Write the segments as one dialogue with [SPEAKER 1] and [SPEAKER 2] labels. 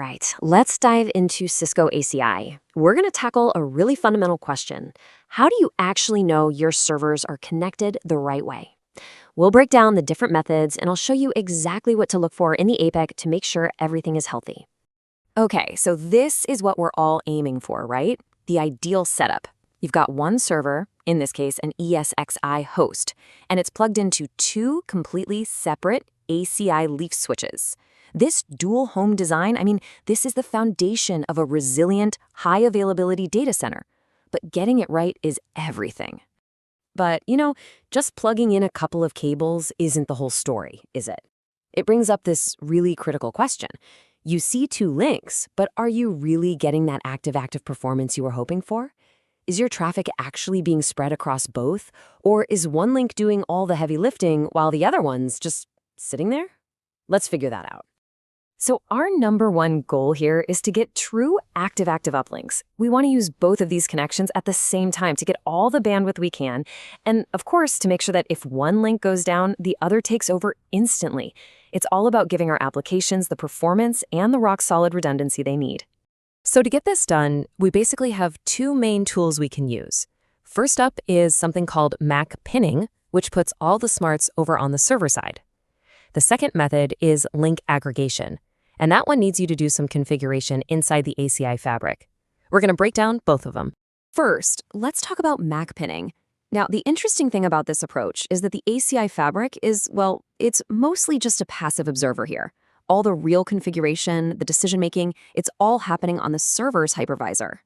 [SPEAKER 1] right, let's dive into Cisco ACI. We're going to tackle a really fundamental question. How do you actually know your servers are connected the right way? We'll break down the different methods, and I'll show you exactly what to look for in the APEC to make sure everything is healthy. Okay, so this is what we're all aiming for, right? The ideal setup. You've got one server, in this case an ESXi host, and it's plugged into two completely separate ACI leaf switches. This dual home design, this is the foundation of a resilient, high-availability data center. But getting it right is everything. But, just plugging in a couple of cables isn't the whole story, is it? It brings up this really critical question. You see two links, but are you really getting that active performance you were hoping for? Is your traffic actually being spread across both? Or is one link doing all the heavy lifting while the other one's just sitting there? Let's figure that out. So our number one goal here is to get true active uplinks. We want to use both of these connections at the same time to get all the bandwidth we can, and of course to make sure that if one link goes down, the other takes over instantly. It's all about giving our applications the performance and the rock-solid redundancy they need. So to get this done, we basically have two main tools we can use. First up is something called MAC pinning, which puts all the smarts over on the server side. The second method is link aggregation, and that one needs you to do some configuration inside the ACI fabric. We're going to break down both of them. First, let's talk about MAC pinning. Now, the interesting thing about this approach is that the ACI fabric is, well, it's mostly just a passive observer here. All the real configuration, the decision-making, it's all happening on the server's hypervisor.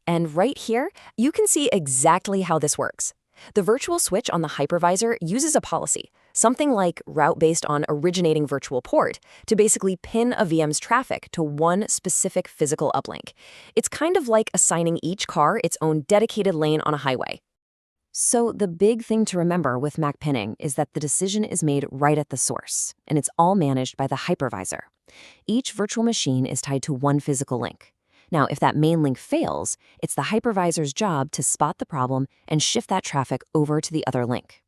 [SPEAKER 1] And right here, you can see exactly how this works. The virtual switch on the hypervisor uses a policy, something like route based on originating virtual port, to basically pin a VM's traffic to one specific physical uplink. It's kind of like assigning each car its own dedicated lane on a highway. So the big thing to remember with MAC pinning is that the decision is made right at the source, and it's all managed by the hypervisor. Each virtual machine is tied to one physical link. Now, if that main link fails, it's the hypervisor's job to spot the problem and shift that traffic over to the other link.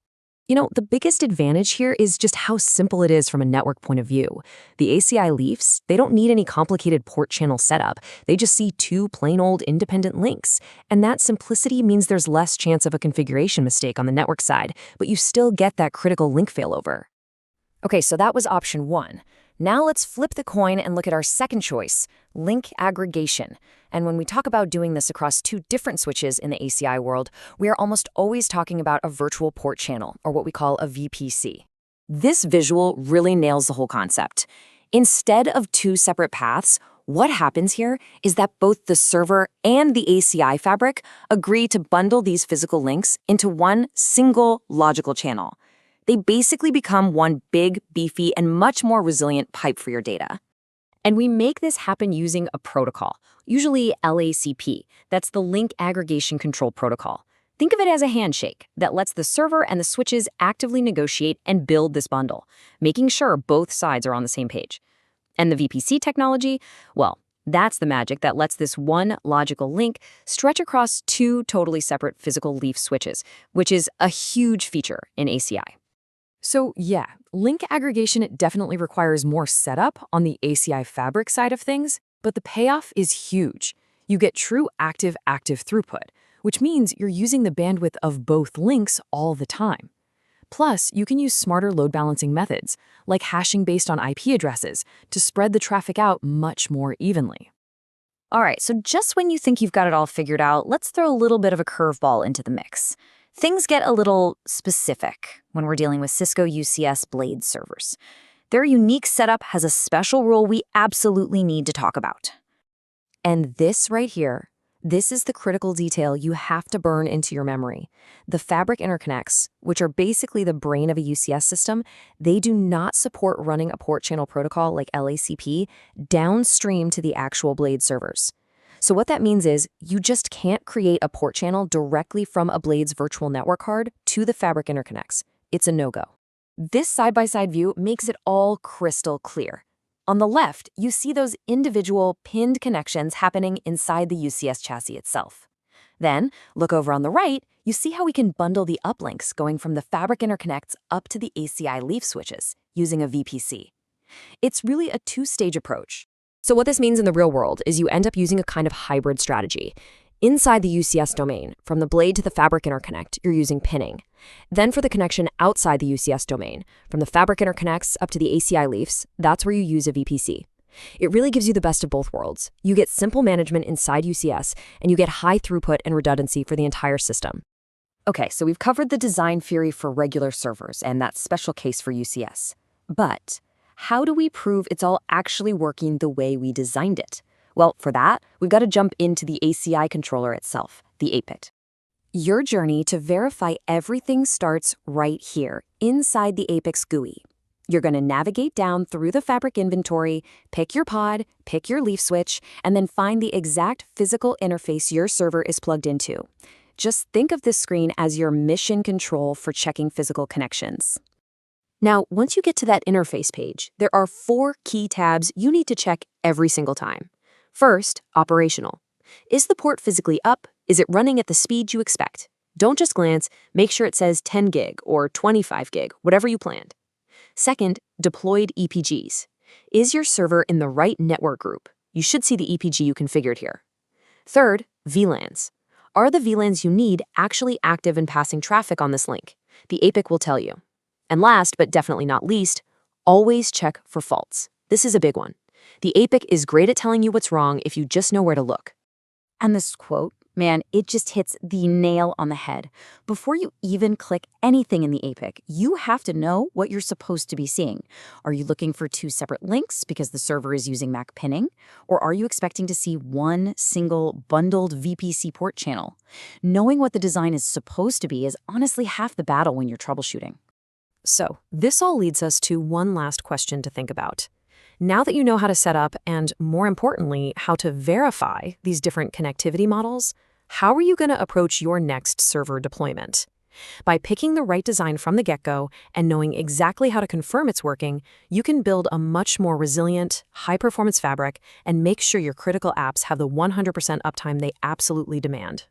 [SPEAKER 1] The biggest advantage here is just how simple it is from a network point of view. The ACI Leafs, they don't need any complicated port channel setup. They just see two plain old independent links. And that simplicity means there's less chance of a configuration mistake on the network side, but you still get that critical link failover. Okay, so that was option one. Now let's flip the coin and look at our second choice, link aggregation. And when we talk about doing this across two different switches in the ACI world, we are almost always talking about a virtual port channel, or what we call a VPC. This visual really nails the whole concept. Instead of two separate paths, what happens here is that both the server and the ACI fabric agree to bundle these physical links into one single logical channel. They basically become one big, beefy, and much more resilient pipe for your data. And we make this happen using a protocol, usually LACP. That's the Link Aggregation Control Protocol. Think of it as a handshake that lets the server and the switches actively negotiate and build this bundle, making sure both sides are on the same page. And the VPC technology, well, that's the magic that lets this one logical link stretch across two totally separate physical leaf switches, which is a huge feature in ACI. So yeah, link aggregation definitely requires more setup on the ACI fabric side of things, but the payoff is huge. You get true active throughput, which means you're using the bandwidth of both links all the time. Plus, you can use smarter load balancing methods, like hashing based on IP addresses, to spread the traffic out much more evenly. All right, so just when you think you've got it all figured out, let's throw a little bit of a curveball into the mix. Things get a little specific when we're dealing with Cisco UCS Blade servers. Their unique setup has a special rule we absolutely need to talk about. And this right here, this is the critical detail you have to burn into your memory. The fabric interconnects, which are basically the brain of a UCS system, they do not support running a port channel protocol like LACP downstream to the actual Blade servers. So what that means is you just can't create a port channel directly from a Blade's virtual network card to the fabric interconnects. It's a no-go. This side-by-side view makes it all crystal clear. On the left, you see those individual pinned connections happening inside the UCS chassis itself. Then, look over on the right, you see how we can bundle the uplinks going from the fabric interconnects up to the ACI leaf switches using a VPC. It's really a two-stage approach. So what this means in the real world is you end up using a kind of hybrid strategy. Inside the UCS domain, from the blade to the fabric interconnect, you're using pinning. Then for the connection outside the UCS domain, from the fabric interconnects up to the ACI leafs, that's where you use a VPC. It really gives you the best of both worlds. You get simple management inside UCS, and you get high throughput and redundancy for the entire system.
[SPEAKER 2] Okay, so we've covered the design theory for regular servers and that special case for UCS. But how do we prove it's all actually working the way we designed it? Well, for that, we've got to jump into the ACI controller itself, the APIT. Your journey to verify everything starts right here, inside the APIX GUI. You're going to navigate down through the fabric inventory, pick your pod, pick your leaf switch, and then find the exact physical interface your server is plugged into. Just think of this screen as your mission control for checking physical connections. Now, once you get to that interface page, there are 4 key tabs you need to check every single time. First, operational. Is the port physically up? Is it running at the speed you expect? Don't just glance, make sure it says 10 gig or 25 gig, whatever you planned. Second, deployed EPGs. Is your server in the right network group? You should see the EPG you configured here. Third, VLANs. Are the VLANs you need actually active and passing traffic on this link? The APIC will tell you. And last, but definitely not least, always check for faults. This is a big one. The APIC is great at telling you what's wrong if you just know where to look. And this quote, man, it just hits the nail on the head. Before you even click anything in the APIC, you have to know what you're supposed to be seeing. Are you looking for 2 separate links because the server is using MAC pinning? Or are you expecting to see one single bundled VPC port channel? Knowing what the design is supposed to be is honestly half the battle when you're troubleshooting.
[SPEAKER 1] So, this all leads us to one last question to think about. Now that you know how to set up and, more importantly, how to verify these different connectivity models, how are you going to approach your next server deployment? By picking the right design from the get-go and knowing exactly how to confirm it's working, you can build a much more resilient, high-performance fabric and make sure your critical apps have the 100% uptime they absolutely demand.